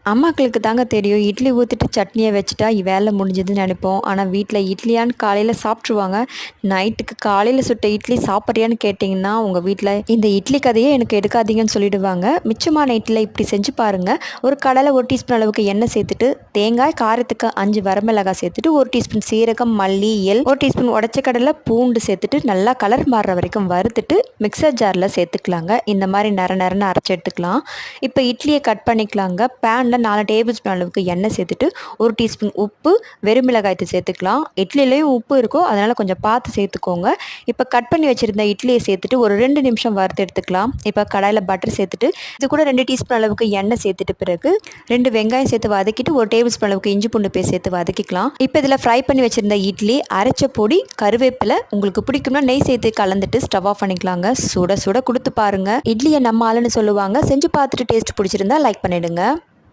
அம்மாக்களுக்கு தாங்க தெரியும். இட்லி ஊத்திட்டு சட்னிய வச்சுட்டா வேலை முடிஞ்சதுன்னு நெனைப்போம். ஆனா வீட்ல இட்லியான்னு காலையில சாப்ட்டுருவாங்க. நைட்டுக்கு காலையில சுட்ட இட்லி சாப்பிட்றியான்னு கேட்டிங்கன்னா, உங்க வீட்ல இந்த இட்லி கதையே எனக்கு எடுக்காதீங்கன்னு சொல்லிடுவாங்க. மிச்சமான இட்லில இப்படி செஞ்சு பாருங்க. ஒரு கடாயில 1 டீஸ்பூன் அளவுக்கு எண்ணெய் சேர்த்துட்டு, தேங்காய், காரத்துக்கு 5 வரமிளகாய் சேர்த்துட்டு, 1 டீஸ்பூன் சீரகம், மல்லி, எள், 1 டீஸ்பூன் உடைச்ச கடலை, பூண்டு சேர்த்துட்டு நல்லா கலர் மாறுற வரைக்கும் வறுத்துட்டு மிக்ஸர் ஜார்ல சேர்த்துக்கலாங்க. இந்த மாரி நரன்னு அரைச்சு எடுத்துக்கலாம். இப்போ இட்லிய கட் பண்ணிக்கலாங்க. பேன்ல 4 டேபிள் ஸ்பூன் அளவுக்கு எண்ணெய் சேர்த்துட்டு 1 டீஸ்பூன் உப்பு, வெறுமிளகாய் தூள் சேர்த்துக்கலாம். இட்லிலையும் உப்பு இருக்கும், அதனால் கொஞ்சம் பார்த்து சேர்த்துக்கோங்க. இப்போ கட் பண்ணி வச்சுருந்த இட்லியை சேர்த்துட்டு ஒரு 2 நிமிஷம் வறுத்து எடுத்துக்கலாம். இப்போ கடாயில் பட்டர் சேர்த்துட்டு இது கூட 2 டீஸ்பூன் அளவுக்கு எண்ணெய் சேர்த்துட்டு பிறகு 2 வெங்காயம் சேர்த்து வதக்கிட்டு 1 டேபிள் ஸ்பூன் அளவுக்கு இஞ்சி பூண்டு பேஸ்ட் சேர்த்து வதக்கிக்கலாம். இப்போ இதில் ஃப்ரை பண்ணி வச்சுருந்த இட்லி, அரைச்ச பொடி, கருவேப்பிலை, உங்களுக்கு பிடிக்கும்னா நெய் சேர்த்து கலந்துட்டு ஸ்டவ் ஆஃப் பண்ணிக்கலாங்க. சுட சுட கொடுத்து பாருங்கள். இட்லியை நம்ம ஆளுன்னு சொல்லுவாங்க. செஞ்சு பார்த்துட்டு டேஸ்ட் பிடிச்சிருந்தா லைக் பண்ணிவிடுங்க.